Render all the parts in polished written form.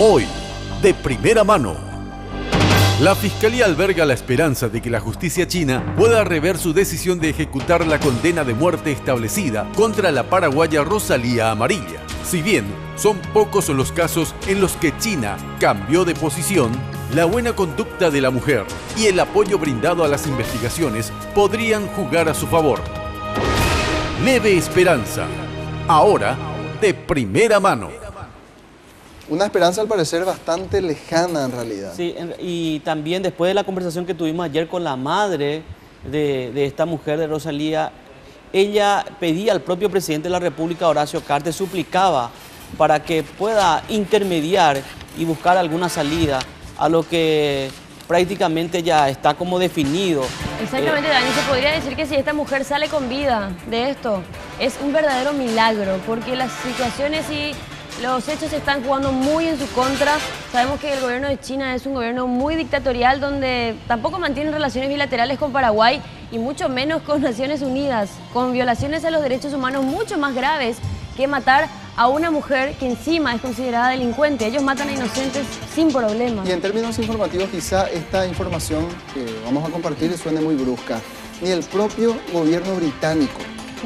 Hoy, de primera mano. La Fiscalía alberga la esperanza de que la justicia china pueda rever su decisión de ejecutar la condena de muerte establecida contra la paraguaya Rosalía Amarilla. Si bien son pocos los casos en los que China cambió de posición, la buena conducta de la mujer y el apoyo brindado a las investigaciones podrían jugar a su favor. Leve esperanza. Ahora, de primera mano. Una esperanza al parecer bastante lejana en realidad. Sí, y también después de la conversación que tuvimos ayer con la madre de esta mujer, de Rosalía, ella pedía al propio presidente de la República, Horacio Cartes, suplicaba para que pueda intermediar y buscar alguna salida a lo que prácticamente ya está como definido. Exactamente, Dani, se podría decir que si esta mujer sale con vida de esto, es un verdadero milagro, porque las situaciones y los hechos se están jugando muy en su contra. Sabemos que el gobierno de China es un gobierno muy dictatorial donde tampoco mantiene relaciones bilaterales con Paraguay y mucho menos con Naciones Unidas, con violaciones a los derechos humanos mucho más graves que matar a una mujer que encima es considerada delincuente. Ellos matan a inocentes sin problema. Y en términos informativos, quizá esta información que vamos a compartir suene muy brusca. Ni el propio gobierno británico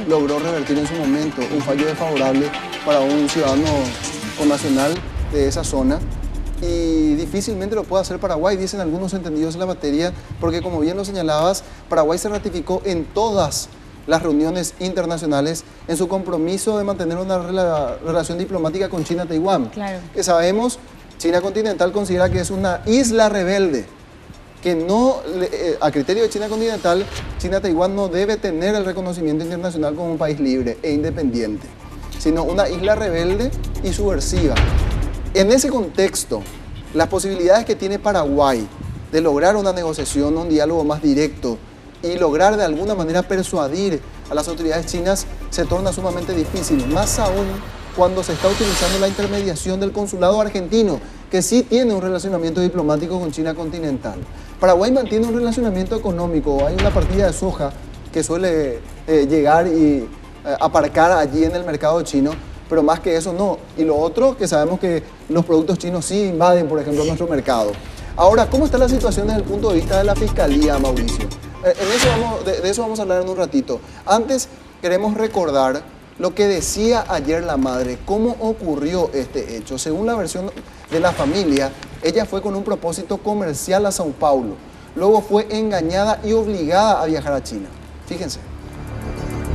logró revertir en su momento un fallo desfavorable para un ciudadano connacional de esa zona, y difícilmente lo puede hacer Paraguay, dicen algunos entendidos en la materia, porque como bien lo señalabas, Paraguay se ratificó en todas las reuniones internacionales en su compromiso de mantener una relación diplomática con China-Taiwán. Claro. Que sabemos, China continental considera que es una isla rebelde, que no, a criterio de China continental, China-Taiwán no debe tener el reconocimiento internacional como un país libre e independiente, sino una isla rebelde y subversiva. En ese contexto, las posibilidades que tiene Paraguay de lograr una negociación, un diálogo más directo y lograr de alguna manera persuadir a las autoridades chinas se torna sumamente difícil, más aún cuando se está utilizando la intermediación del consulado argentino, que sí tiene un relacionamiento diplomático con China continental. Paraguay mantiene un relacionamiento económico, hay una partida de soja que suele llegar y aparcar allí en el mercado chino, pero más que eso no. Y lo otro, que sabemos que los productos chinos sí invaden, por ejemplo, nuestro mercado. Ahora, ¿cómo está la situación desde el punto de vista de la Fiscalía, Mauricio? De eso vamos a hablar en un ratito. Antes, queremos recordar lo que decía ayer la madre, cómo ocurrió este hecho. Según la versión de la familia, ella fue con un propósito comercial a Sao Paulo. Luego fue engañada y obligada a viajar a China. Fíjense.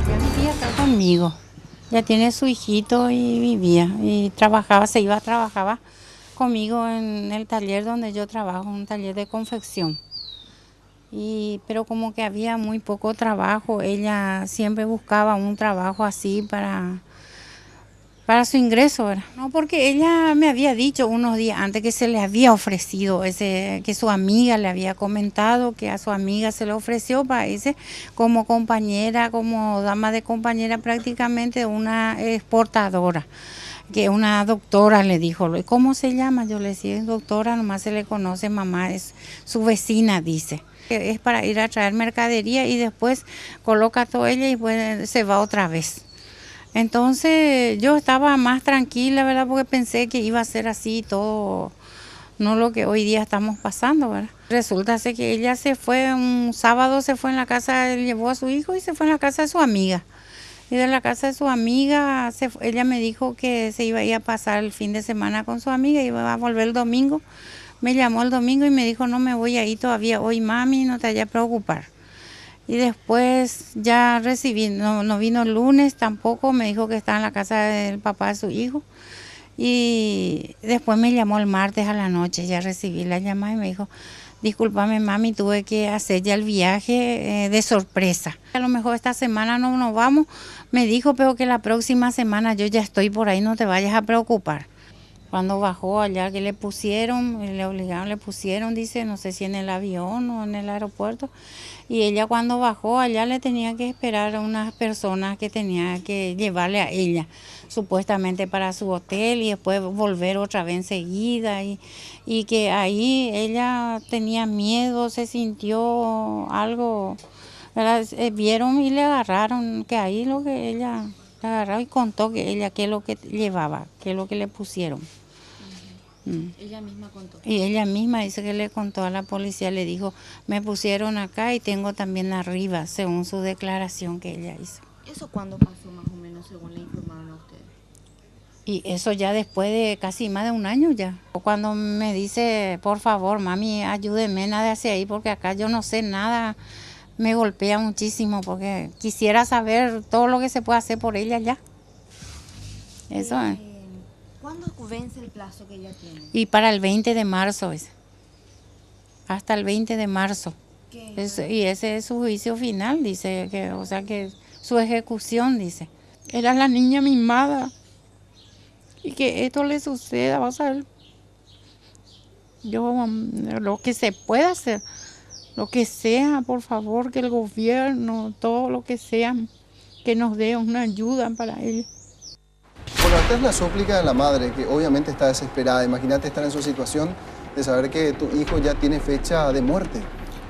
Ya vivía acá conmigo. Ya tiene su hijito y vivía. Y trabajaba, trabajaba conmigo en el taller donde yo trabajo, un taller de confección. Pero como que había muy poco trabajo, ella siempre buscaba un trabajo así para su ingreso, ¿verdad? No, porque ella me había dicho unos días antes que se le había ofrecido que su amiga le había comentado que a su amiga se le ofreció para irse como compañera, como dama de compañera prácticamente una exportadora, que una doctora le dijo. ¿Cómo se llama? Yo le decía, es doctora, nomás se le conoce, mamá es su vecina, dice. Es para ir a traer mercadería y después coloca todo ella y pues se va otra vez. Entonces yo estaba más tranquila, ¿verdad? Porque pensé que iba a ser así todo, no lo que hoy día estamos pasando, ¿verdad? Resulta ser que ella se fue, un sábado se fue en la casa, llevó a su hijo y se fue en la casa de su amiga. Y de la casa de su amiga, ella me dijo que se iba a ir a pasar el fin de semana con su amiga y iba a volver el domingo. Me llamó el domingo y me dijo, no me voy a ir todavía hoy, mami, no te vayas a preocupar. Y después ya recibí, no vino el lunes tampoco, me dijo que estaba en la casa del papá de su hijo. Y después me llamó el martes a la noche, ya recibí la llamada y me dijo, discúlpame mami, tuve que hacer ya el viaje de sorpresa. A lo mejor esta semana no nos vamos, me dijo, pero que la próxima semana yo ya estoy por ahí, no te vayas a preocupar. Cuando bajó allá que le pusieron, le obligaron, le pusieron, dice, no sé si en el avión o en el aeropuerto. Y ella cuando bajó allá le tenía que esperar a unas personas que tenía que llevarle a ella, supuestamente para su hotel y después volver otra vez enseguida. Y que ahí ella tenía miedo, se sintió algo, ¿verdad? Vieron y le agarraron, que ahí lo que ella le agarró y contó que ella qué es lo que llevaba, qué es lo que le pusieron. Ella misma contó. Y ella misma dice que le contó a la policía, le dijo, me pusieron acá y tengo también arriba, según su declaración que ella hizo. ¿Eso cuándo pasó más o menos, según le informaron a ustedes? Y eso ya después de casi más de un año ya. Cuando me dice, por favor, mami, ayúdeme, nada hacia ahí, porque acá yo no sé nada, me golpea muchísimo, porque quisiera saber todo lo que se puede hacer por ella ya. Eso es. ¿Cuándo vence el plazo que ella tiene? Y para el 20 de marzo es. Hasta el 20 de marzo. Y ese es su juicio final, dice, que, o sea que su ejecución, dice. Era la niña mimada. Y que esto le suceda, vas a ver. Yo, lo que se pueda hacer, lo que sea, por favor, que el gobierno, todo lo que sea, que nos dé una ayuda para ella. Bueno, esta es la súplica de la madre, que obviamente está desesperada. Imagínate estar en su situación de saber que tu hijo ya tiene fecha de muerte,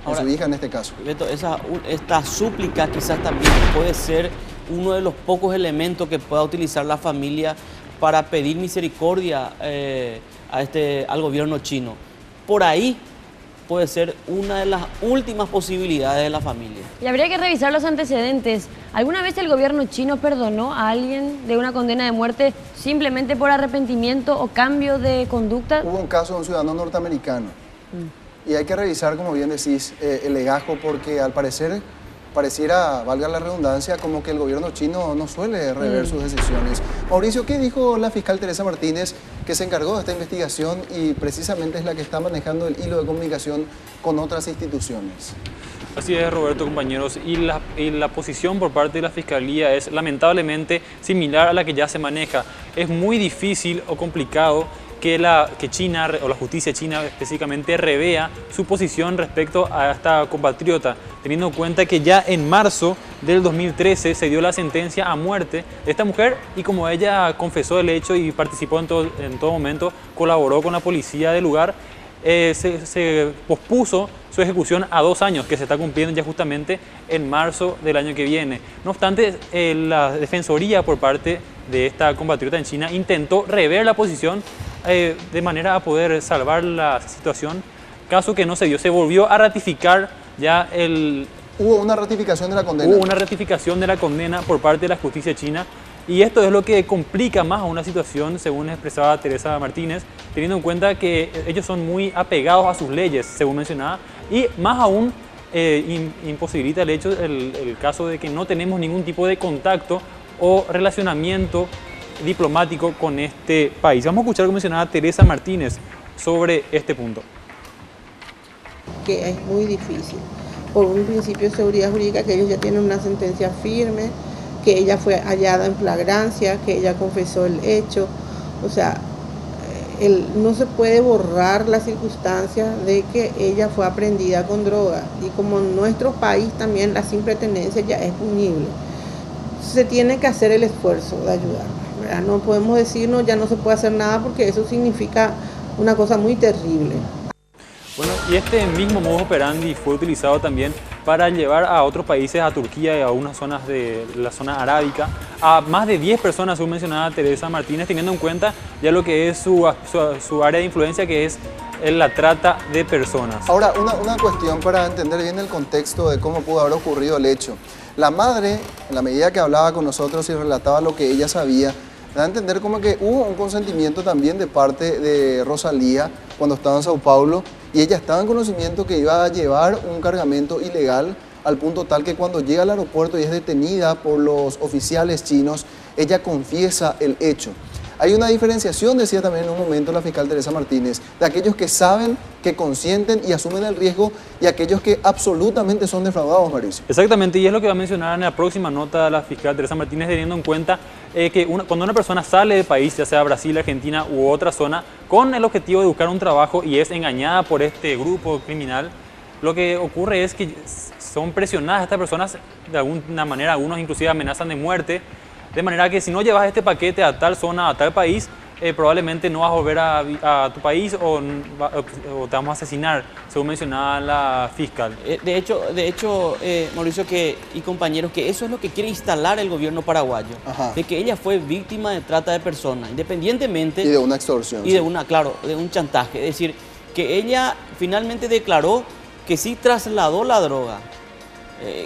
o su hija en este caso. Beto, esta súplica quizás también puede ser uno de los pocos elementos que pueda utilizar la familia para pedir misericordia al gobierno chino. Por ahí puede ser una de las últimas posibilidades de la familia. Y habría que revisar los antecedentes. ¿Alguna vez el gobierno chino perdonó a alguien de una condena de muerte simplemente por arrepentimiento o cambio de conducta? Hubo un caso de un ciudadano norteamericano. Y hay que revisar, como bien decís, el legajo, porque al parecer pareciera, valga la redundancia, como que el gobierno chino no suele rever sus decisiones. Mauricio, ¿qué dijo la fiscal Teresa Martínez, que se encargó de esta investigación y precisamente es la que está manejando el hilo de comunicación con otras instituciones? Así es, Roberto, compañeros, y la posición por parte de la Fiscalía es lamentablemente similar a la que ya se maneja. Es muy difícil o complicado que China, o la justicia china específicamente, revea su posición respecto a esta compatriota, teniendo en cuenta que ya en marzo del 2013 se dio la sentencia a muerte de esta mujer y como ella confesó el hecho y participó en todo momento, colaboró con la policía del lugar, se pospuso su ejecución a 2 años, que se está cumpliendo ya justamente en marzo del año que viene. No obstante, la Defensoría por parte de esta compatriota en China intentó rever la posición de manera a poder salvar la situación, caso que no se dio. Se volvió a ratificar ya Hubo una ratificación de la condena. Hubo una ratificación de la condena por parte de la justicia china y esto es lo que complica más a una situación, según expresaba Teresa Martínez, teniendo en cuenta que ellos son muy apegados a sus leyes, según mencionaba, y más aún imposibilita el caso de que no tenemos ningún tipo de contacto o relacionamiento diplomático con este país. Vamos a escuchar cómo mencionaba Teresa Martínez sobre este punto. Que es muy difícil, por un principio de seguridad jurídica, que ellos ya tienen una sentencia firme, que ella fue hallada en flagrancia, que ella confesó el hecho, o sea, no se puede borrar la circunstancia de que ella fue aprehendida con droga, y como en nuestro país también la simple tenencia ya es punible, se tiene que hacer el esfuerzo de ayudar, ¿verdad? No podemos decir, no, ya no se puede hacer nada, porque eso significa una cosa muy terrible. Bueno, y este mismo modus operandi fue utilizado también para llevar a otros países, a Turquía y a algunas zonas de la zona arábica, a más de 10 personas, según mencionaba Teresa Martínez, teniendo en cuenta ya lo que es su área de influencia, que es la trata de personas. Ahora, una cuestión para entender bien el contexto de cómo pudo haber ocurrido el hecho. La madre, en la medida que hablaba con nosotros y relataba lo que ella sabía, da a entender como que hubo un consentimiento también de parte de Rosalía cuando estaba en Sao Paulo, y ella estaba en conocimiento que iba a llevar un cargamento ilegal, al punto tal que cuando llega al aeropuerto y es detenida por los oficiales chinos, ella confiesa el hecho. Hay una diferenciación, decía también en un momento la fiscal Teresa Martínez, de aquellos que saben, que consienten y asumen el riesgo, y aquellos que absolutamente son defraudados, Mauricio. Exactamente, y es lo que va a mencionar en la próxima nota de la fiscal Teresa Martínez, teniendo en cuenta que cuando una persona sale del país, ya sea Brasil, Argentina u otra zona, con el objetivo de buscar un trabajo y es engañada por este grupo criminal, lo que ocurre es que son presionadas estas personas de alguna manera, algunos inclusive amenazan de muerte, de manera que si no llevas este paquete a tal zona, a tal país, probablemente no vas a volver a tu país o te vamos a asesinar, según mencionaba la fiscal. De hecho, Mauricio y compañeros, que eso es lo que quiere instalar el gobierno paraguayo, Ajá. de que ella fue víctima de trata de personas, independientemente... Y de una extorsión. Y de de un chantaje, es decir, que ella finalmente declaró que sí trasladó la droga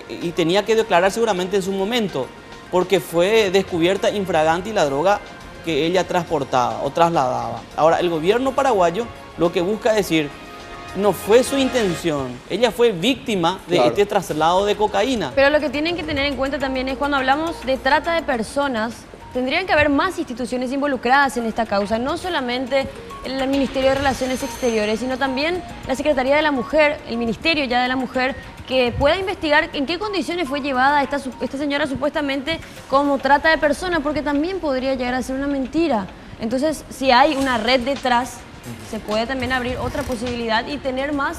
y tenía que declarar seguramente en su momento, porque fue descubierta infragante la droga que ella transportaba o trasladaba. Ahora, el gobierno paraguayo lo que busca decir, no fue su intención, ella fue víctima de este traslado de cocaína. Pero lo que tienen que tener en cuenta también es cuando hablamos de trata de personas, tendrían que haber más instituciones involucradas en esta causa, no solamente el Ministerio de Relaciones Exteriores, sino también la Secretaría de la Mujer, el Ministerio ya de la Mujer, que pueda investigar en qué condiciones fue llevada esta señora supuestamente como trata de personas, porque también podría llegar a ser una mentira. Entonces, si hay una red detrás, se puede también abrir otra posibilidad y tener más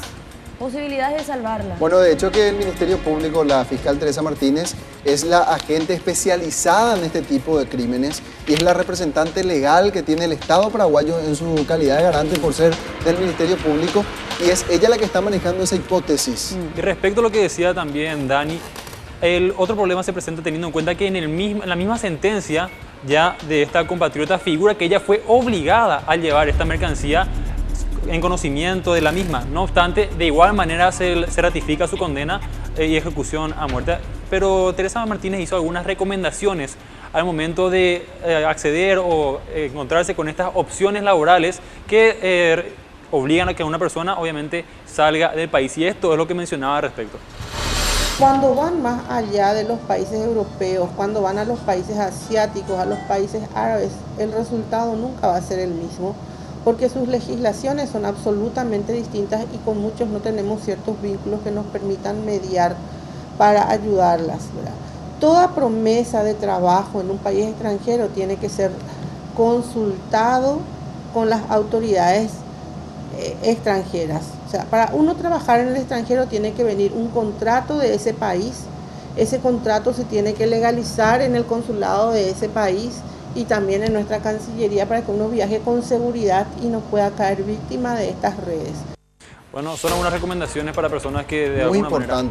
posibilidades de salvarla. Bueno, de hecho que el Ministerio Público, la fiscal Teresa Martínez, es la agente especializada en este tipo de crímenes y es la representante legal que tiene el Estado paraguayo en su calidad de garante por ser del Ministerio Público y es ella la que está manejando esa hipótesis. Y respecto a lo que decía también Dani, el otro problema se presenta teniendo en cuenta que en la misma sentencia ya de esta compatriota figura que ella fue obligada a llevar esta mercancía en conocimiento de la misma. No obstante, de igual manera se ratifica su condena y ejecución a muerte. Pero Teresa Martínez hizo algunas recomendaciones al momento de acceder o encontrarse con estas opciones laborales que obligan a que una persona obviamente salga del país. Y esto es lo que mencionaba al respecto. Cuando van más allá de los países europeos, cuando van a los países asiáticos, a los países árabes, el resultado nunca va a ser el mismo, porque sus legislaciones son absolutamente distintas y con muchos no tenemos ciertos vínculos que nos permitan mediar para ayudarlas, ¿verdad? Toda promesa de trabajo en un país extranjero tiene que ser consultado con las autoridades extranjeras. O sea, para uno trabajar en el extranjero tiene que venir un contrato de ese país, ese contrato se tiene que legalizar en el consulado de ese país y también en nuestra Cancillería para que uno viaje con seguridad y no pueda caer víctima de estas redes. Bueno, son algunas recomendaciones para personas que de alguna manera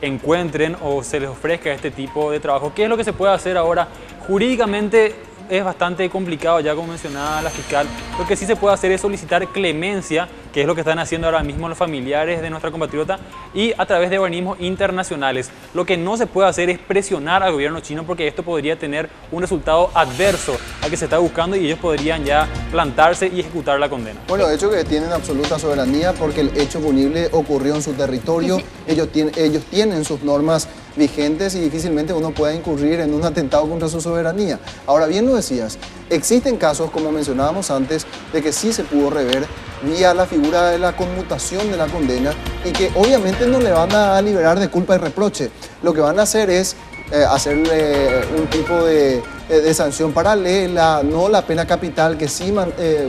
encuentren o se les ofrezca este tipo de trabajo. ¿Qué es lo que se puede hacer ahora? Jurídicamente es bastante complicado, ya como mencionaba la fiscal. Lo que sí se puede hacer es solicitar clemencia, que es lo que están haciendo ahora mismo los familiares de nuestra compatriota, y a través de organismos internacionales. Lo que no se puede hacer es presionar al gobierno chino, porque esto podría tener un resultado adverso al que se está buscando y ellos podrían ya plantarse y ejecutar la condena. Bueno, de hecho que tienen absoluta soberanía porque el hecho punible ocurrió en su territorio, ellos tienen sus normas vigentes y difícilmente uno pueda incurrir en un atentado contra su soberanía. Ahora bien lo decías, existen casos, como mencionábamos antes, de que sí se pudo rever vía la figura de la conmutación de la condena y que obviamente no le van a liberar de culpa y reproche. Lo que van a hacer es hacerle un tipo de sanción paralela, no la pena capital, que sí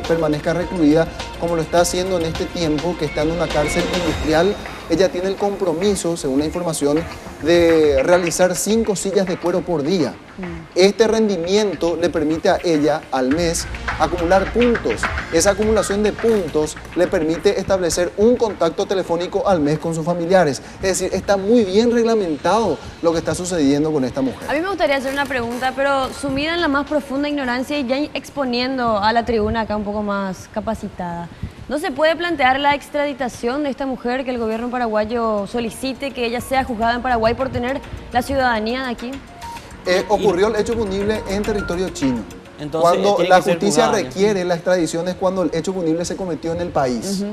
permanezca recluida, como lo está haciendo en este tiempo, que está en una cárcel industrial. Ella tiene el compromiso, según la información, de realizar 5 sillas de cuero por día. Este rendimiento le permite a ella, al mes, acumular puntos. Esa acumulación de puntos le permite establecer un contacto telefónico al mes con sus familiares. Es decir, está muy bien reglamentado lo que está sucediendo con esta mujer. A mí me gustaría hacer una pregunta, pero sumida en la más profunda ignorancia y ya exponiendo a la tribuna acá un poco más capacitada. ¿No se puede plantear la extraditación de esta mujer, que el gobierno paraguayo solicite que ella sea juzgada en Paraguay por tener la ciudadanía de aquí? Ocurrió el hecho punible en territorio chino. Entonces, cuando la justicia requiere la extradición es cuando el hecho punible se cometió en el país.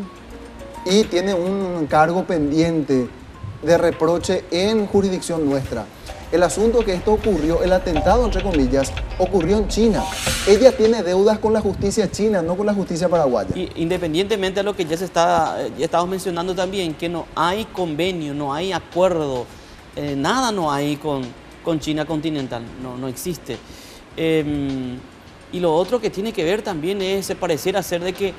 Y tiene un cargo pendiente de reproche en jurisdicción nuestra. El asunto que esto ocurrió, el atentado entre comillas, ocurrió en China. Ella tiene deudas con la justicia china, no con la justicia paraguaya. Y independientemente de lo que ya estamos mencionando también, que no hay convenio, no hay acuerdo, nada no hay con China continental, no existe. Y lo otro que tiene que ver también es, pareciera ser de que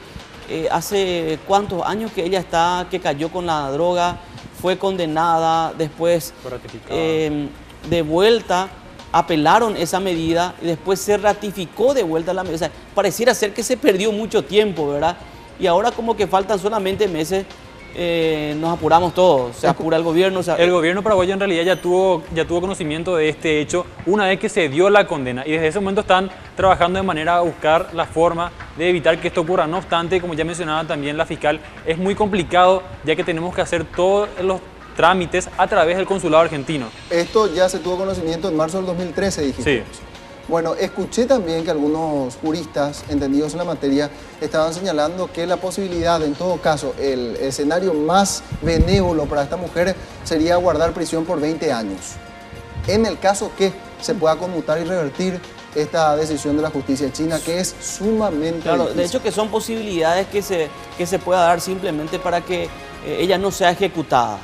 hace cuántos años que ella que cayó con la droga, fue condenada, después de vuelta apelaron esa medida y después se ratificó de vuelta la medida. O sea, pareciera ser que se perdió mucho tiempo, ¿verdad? Y ahora como que faltan solamente meses, nos apuramos todos, se apura el gobierno. El gobierno paraguayo en realidad ya tuvo conocimiento de este hecho una vez que se dio la condena y desde ese momento están trabajando de manera a buscar la forma de evitar que esto ocurra. No obstante, como ya mencionaba también la fiscal, es muy complicado ya que tenemos que hacer todos los trámites a través del consulado argentino. Esto ya se tuvo conocimiento en marzo del 2013, dijiste. Sí. Bueno, escuché también que algunos juristas entendidos en la materia estaban señalando que la posibilidad, en todo caso, el escenario más benévolo para esta mujer sería guardar prisión por 20 años. En el caso que se pueda conmutar y revertir esta decisión de la justicia china, que es sumamente difícil. De hecho que son posibilidades que se pueda dar simplemente para que ella no sea ejecutada.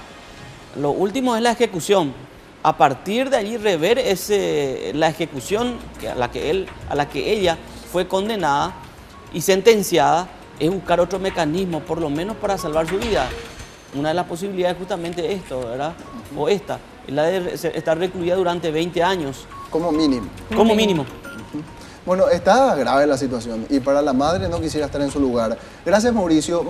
Lo último es la ejecución. A partir de allí rever la ejecución a la que ella fue condenada y sentenciada, es buscar otro mecanismo, por lo menos para salvar su vida. Una de las posibilidades es justamente esto, ¿verdad? O esta, la de estar recluida durante 20 años. Como mínimo. Como mínimo. Bueno, está grave la situación y para la madre no quisiera estar en su lugar. Gracias, Mauricio.